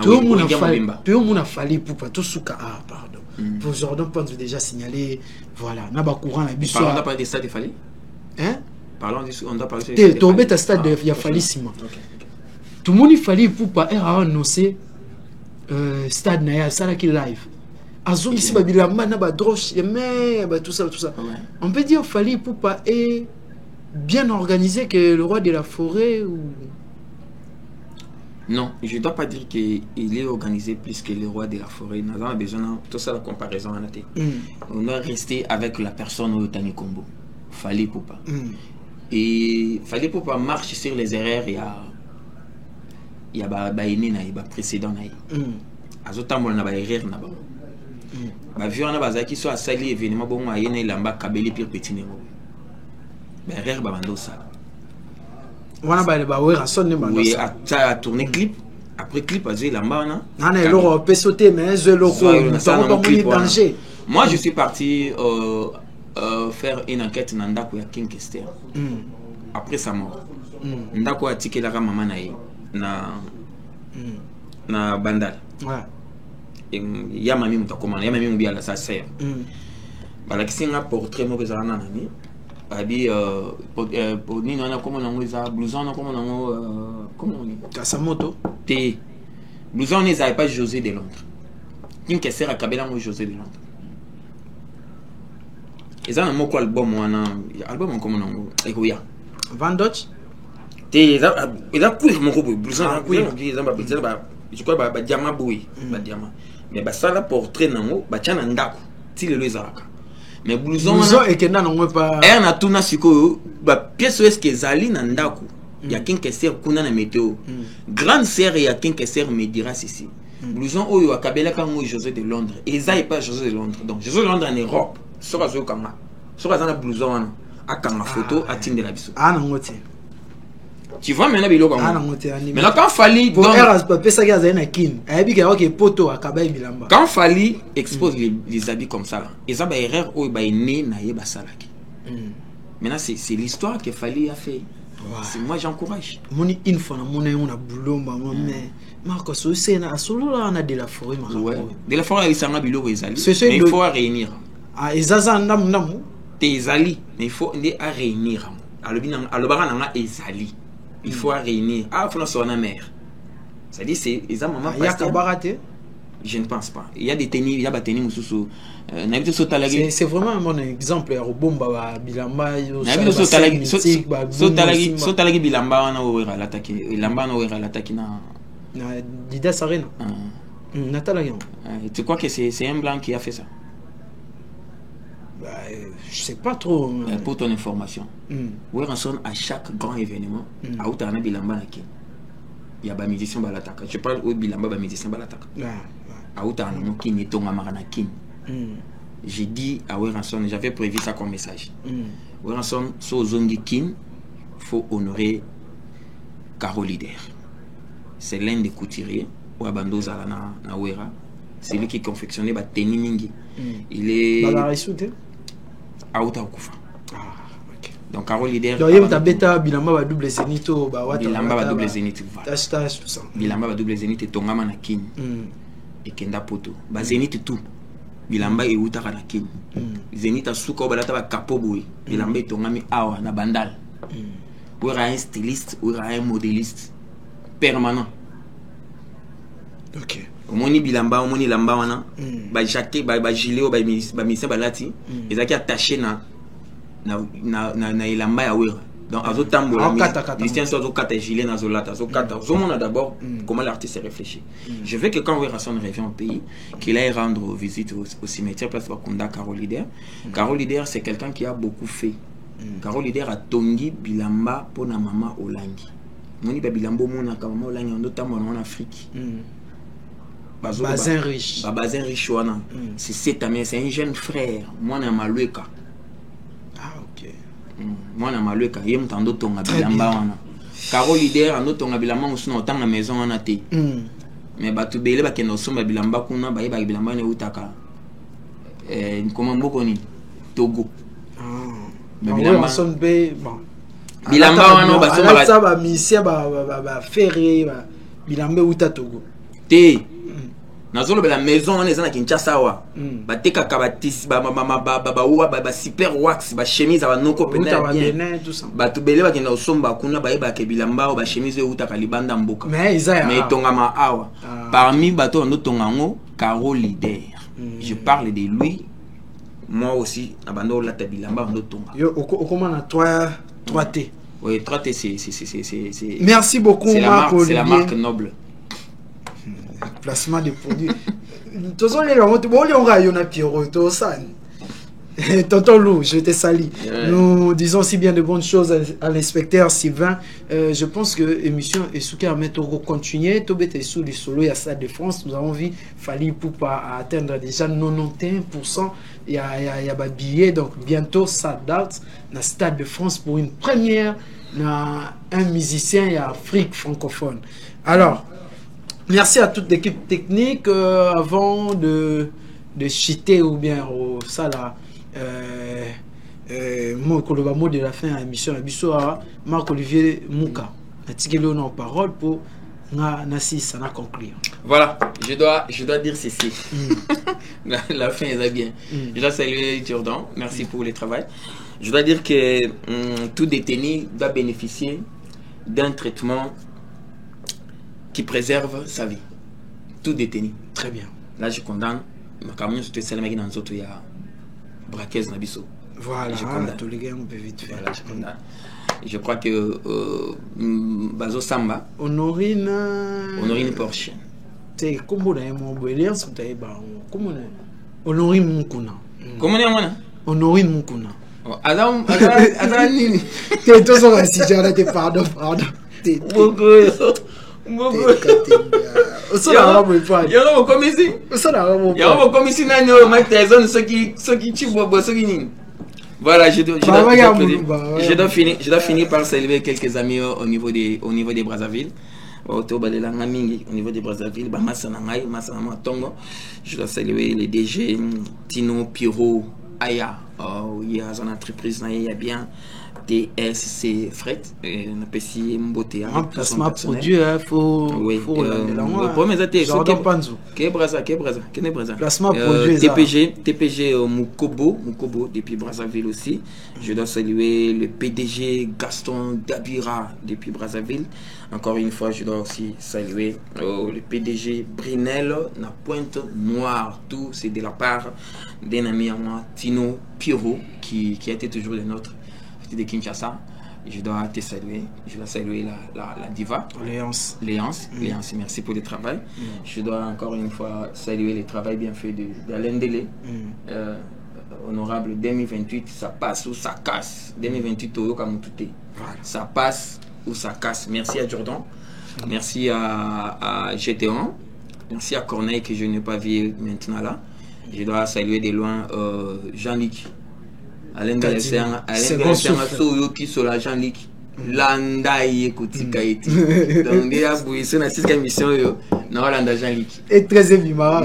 Tout le monde a fallu pour pas tout souka. Pardon. Pour Jordan pense déjà signalé. Voilà. N'a pas courant la bus. Parlons pas des stades de Fali. Hein? Parlons du. On doit parler de. T'es tombé à stade de Yafalissima. Tout le monde il fallait pour pas annoncer stade Naya ça qui live. Azou ici babila mana ba droche mais tout ça. On peut dire fallait pour pas est bien organisé que le roi de la forêt ou. Non, je ne dois pas dire qu'il est organisé plus que le roi de la forêt. Nous avons besoin de tout ça, la comparaison. On doit rester avec la personne au Tanikombo. Fallait pour pas. Et Fallait pour pas marche sur les erreurs. Il y a des précédents. Il y a des erreurs. Il y a des erreurs qui sont à sali événement. Il y a des erreurs qui sont à sali événement. Oui, à tourner clip. Après clip, moi, je suis parti faire une enquête dans Ndako ya King Kester. Après sa mort. Ndako a tiqué la maman na Bandal. Il y a mamie mutakomana, il y a mamie mubia la sa sœur. Bala qui s'est un portrait mauvais à nanani. Abi pour ni on a comme on a blouson comme on a comment on dit Kasamoto té blouson ils avaient pas José de Londres King Kester a Kabela mo José de Londres ils ont un mot album album comme on a ekoya Van Dutch té il a courir mon robot blouson a courir je crois ba diamant boui ba diamant mais ba ça la portrait nango ba tchana ndako ti le ezalaka. Mais blouson et que non pas na tuna siko ba pièce est que zali na ndako ya King Kester kuna na météo grande sœur ya King Kester me dira ceci blouson oyo akabela kango José de Londres et ça est pas José de Londres donc José de Londres en Europe sera zo kanga sera za na blouson wana akanga photo atinde la biso ngote tu vois maintenant biloko mais là quand Fali pour eras papier ça gaza na kin abi ka OK poto akaba bilamba quand Fali expose les habits comme ça et ça ba erreur oyo ba né na yeba salaki maintenant c'est l'histoire que Fali a fait. C'est moi j'encourage moni une fois na mona on a boulomba mais Marco so c'est na solo là na de la forêt de la forêt il s'en a biloko ezali mais il faut réunir ezaza ndamu te ezali mais il faut à réunir alobana na ezali. Il faut réunir. Il faut son mère. C'est-à-dire, c'est les maman. Il y a Kabaraté. Je ne pense pas. Il y a des tenis, il y a des tenis sous. C'est vraiment un bon exemple. Robomba, Bilamba, Sotalagi Bilamba, on a l'attaqué. Bilamba, on a l'attaqué. Dida Sarena. Tu crois que c'est un blanc qui a fait ça? Je sais pas trop. Pour ton information, Weranson, à chaque grand événement, à Outana Bilamba Naki, il y a des musiciens balataka. Je parle au Bilamba, des musiciens balataka. À Outana Mokin et Tonga Maranakin. J'ai dit à Weranson, j'avais prévu ça comme message. Weranson, so Zongi Kin, faut honorer Caro Leader. C'est l'un des couturiers, ou Abandoza na Wera. C'est lui qui confectionnait bah Teningi. Il est Aouta Okufa. Donc Caro Leader. Donc il y a bêta Bilamba va double zénith Bilamba va double zénith. Tâche tout ça. Bilamba va double zénith et Tongama na Kin. Et Kenda Poto. Ba zénith tout. Bilamba et Outa na Kin. Zénith a souko balata ba kapoboui. Bilamba et Tongami awa na bandal. Ou un styliste, ou un modéliste permanent. Ok. Omoni Bilamba, omoni Lamba wana, ba jacket, ba gilet, ba misa balati, ezaki attaché na Ilamba ya Wera. Donc azo tambola, musicien soit au kata gilet na zolata, azo kata. Zomona d'abord comment l'artiste réfléchit. Je veux que quand Weranson revient au pays, qu'il aille rendre visite au cimetière place Wakunda Caro Leader. Caro Leader c'est quelqu'un qui a beaucoup fait. Caro Leader a tongi Bilamba pour na mama Olangi. Moni ba Bilambo mona ka mama Olangi en tambola en Afrique. Bazin riche. Bazin riche wana. C'est cet ami, c'est un jeune frère. Moi na Malueka. Ah ok. Moi na Malueka, yem tando tonga Bilamba wana. Caro Leader ando tonga Bilamba musuna autant na maison wana te. Mais batu bele ba kendo somba Bilamba kuna ba Bilamba ne utaka. Comment mbokoni Togo. Bilamba wana ba somba ba misia ba ferré ba Bilamba uta Togo. Te nazolo la maison on est na Kinshasa wa ba teka kabatis ba super wax ba chemise ba noko pena bien ba tubele ba kina osomba kuna ba ke Bilamba ba chemise uta kalibanda mboka mais tonga ma awa parmi bato ndo tonga ngo Caro Leader. Je parle de lui. Moi aussi abando la Bilamba ndo tonga yo comment na 3T. Oui, 3T c'est merci beaucoup Marc. C'est la marque noble. Placement de produits. Tonton Lou, je te salue. Nous disons si bien de bonnes choses à l'inspecteur Sylvain. Je pense que l'émission est sous à mettre au continuer. Tout est sous les solos à Stade de France. Nous avons vu Fali Poupa atteindre déjà 91%. Il y a des billets. Donc bientôt ça date dans Stade de France pour une première. Un musicien et Afrique francophone. Alors. Merci à toute l'équipe technique. Avant de cheater ou bien ça là, mot de la fin de l'émission, Marc-Olivier Mouka. En parole pour Nassi Sana conclure. Voilà, je dois dire ceci. La fin est bien. Je dois saluer Jordan. Merci pour le travail. Je dois dire que tout détenu doit bénéficier d'un traitement qui préserve sa vie. Tout détenu. Très bien. Là, je condamne. Voilà, je condamne. tous les gars, on peut vite faire. Voilà, je condamne. Je crois que Bazo Samba. Honorine Porsche. C'est comme on a mon bouillon, c'est comme Honorine Moukuna. Comment on a Honorine Moukuna. Adam Nini. T'es tous en si j'ai pardon. Voilà, je dois finir par saluer quelques amis au niveau des Brazzaville. Au niveau des Brazzaville, je dois saluer les DG Tino, Piro, Aya. Il y a une entreprise, il y a bien TSC Fret, on appelle ici Mbotea. Placement produit, il faut Jardin Panzo. Placement produit. TPG Mukobo depuis Brazzaville aussi. Je dois saluer le PDG Gaston Dabira depuis Brazzaville. Encore une fois, je dois aussi saluer le PDG Brinel, la Pointe Noire. Tout c'est de la part d'un ami à moi, Tino Piro, qui a été toujours le nôtre de Kinshasa. Je dois te saluer. Je dois saluer la diva. Léance, merci pour le travail. Je dois encore une fois saluer le travail bien fait d'Alain Dele. honorable, 2028, ça passe ou ça casse. 2028, ça passe ou ça casse. Merci à Jordan. Merci à GT1. Merci à Corneille que je n'ai pas vu maintenant là. Je dois saluer de loin Jean-Luc. Alain Galessin, qui sont là, Jean-Luc. Landaï Koutika eti. Donc déjà bouillé sur la 6e émission non Landa Jean-Luc. Et très évidemment.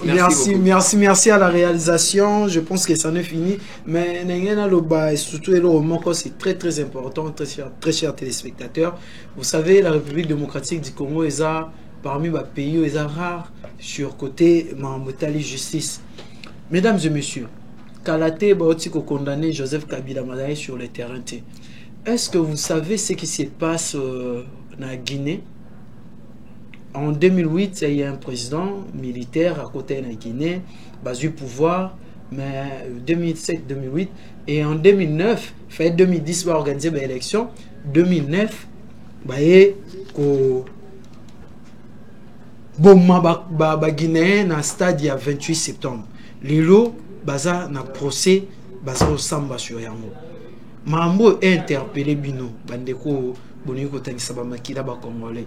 Merci à la réalisation. Je pense que ça n'est fini. Mais et surtout le roman, c'est très important, très chers téléspectateurs. Vous savez, la République démocratique du Congo est parmi les pays rares sur côté Mamotali justice. Mesdames et messieurs, Kalate Baotiko condamné Joseph Kabila Madaye sur le terrain. Est-ce que vous savez ce qui se passe en Guinée? En 2008, il y a un président militaire à côté de la Guinée, basé au pouvoir, mais 2007-2008. Et en 2009, fait 2010, va organiser l'élection. 2009, Guinée dans le stade il y a 28 septembre. Lilo, baza na procès, baza au samba sur yango. Mambo est interpellé bino, bandeko boniko tangisa ba makila ba congolais.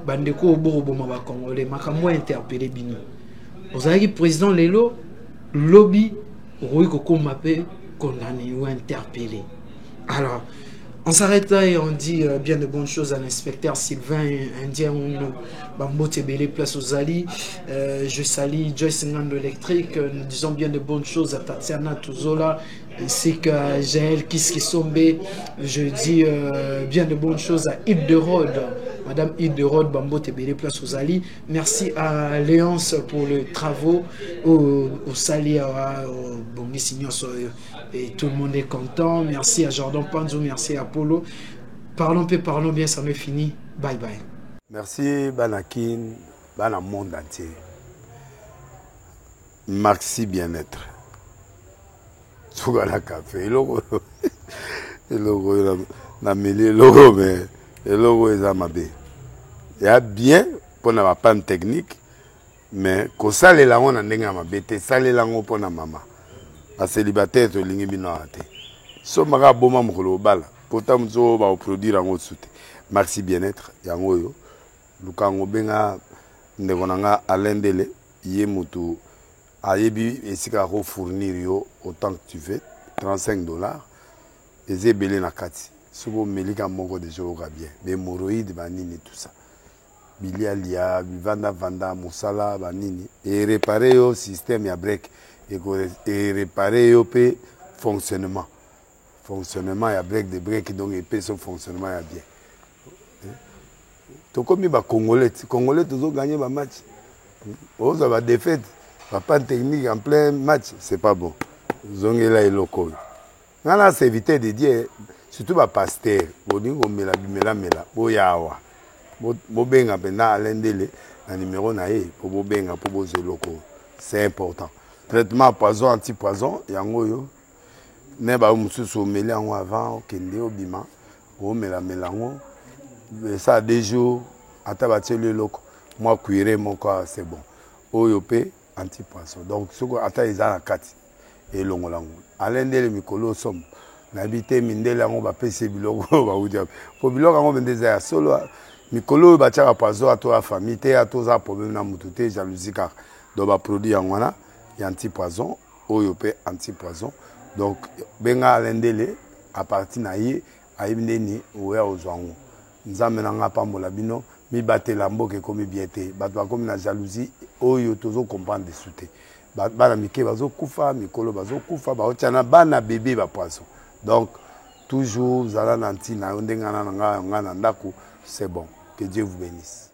Bandeko boroboma ba congolais, makambo interpellé bino. Vous avez le président Lelo, lobby, Rui Koko Mapé, condamné ou interpellé. Alors, on s'arrête là et on dit bien de bonnes choses à l'inspecteur Sylvain Indien Bambo Tebele Place aux Ali. Je salue Joyce Ngando Électrique. Nous disons bien de bonnes choses à Tatiana Tuzola ainsi qu'à Jaël Kiskisombe. Je dis bien de bonnes choses à Yves de Rode. Madame Yves de Rode Bambo Tebele Place aux Ali. Merci à Léonce pour les travaux. Au Sali, au Bongisignon. Et tout le monde est content. Merci à Jordan Panzo, merci à Polo. Parlons peu, parlons bien, ça me finit. Bye bye. Merci Banakin, Bana monde entier. Maxi bien-être. Sougala café, le logo na mêlé logo mais le logo est amabé. Il y a bien pour na panne technique mais ko sale la on ndenga mabete, sale la on pour na maman. A célibataire to lingi bino ate so maka boma mokolo bala pourtant mzo ba produire en autre soute maxi bien-être yango yo lukango benga ndevonanga alendele ye mutu ayebi esika ko fournir yo autant que tu veux $35 ezebele na kati sobo melika moko de jour bien mais hémorroïdes banini tout ça bilia lia vanda musala banini et réparer yo système ya break et réparer le fonctionnement. Fonctionnement, il y a break de break, donc il y a son fonctionnement bien. Tout comme les Congolais, toujours gagné le match. Vous avez défaite, pas de technique en plein match, c'est pas bon. Vous avez là et local. On a évité de dire, surtout les pasteurs, vous dites que vous c'est important. Traitement poison anti-poison yango yo ne ba mususu meli yango avant kende obima o mela melango ça des jours ata bateli loko moi cuire mon corps c'est bon oyo pe anti-poison donc soko ata izana kati et longolango alendele mikolo som na bité mindele yango ba pese biloko ba udia po biloko yango bendeza ya solo mikolo ba tchaka poison ato la famille te ato za problème na mututé jalousie car do ba produit yango na anti-poison, oyope anti-poison. Donc, benga alendele à partir naïe aïmneni ouya ozwango. Nzamenanga pambola bino mi batela mboke comme biété. Batwa comme na jalousie oyo tozo comprendre de souté. Bana mike bazo kufa mikolo bazo kufa ba otiana bana bébé ba poisson. Donc toujours zala nanti na ndenga na nga ndako, c'est bon. Que Dieu vous bénisse.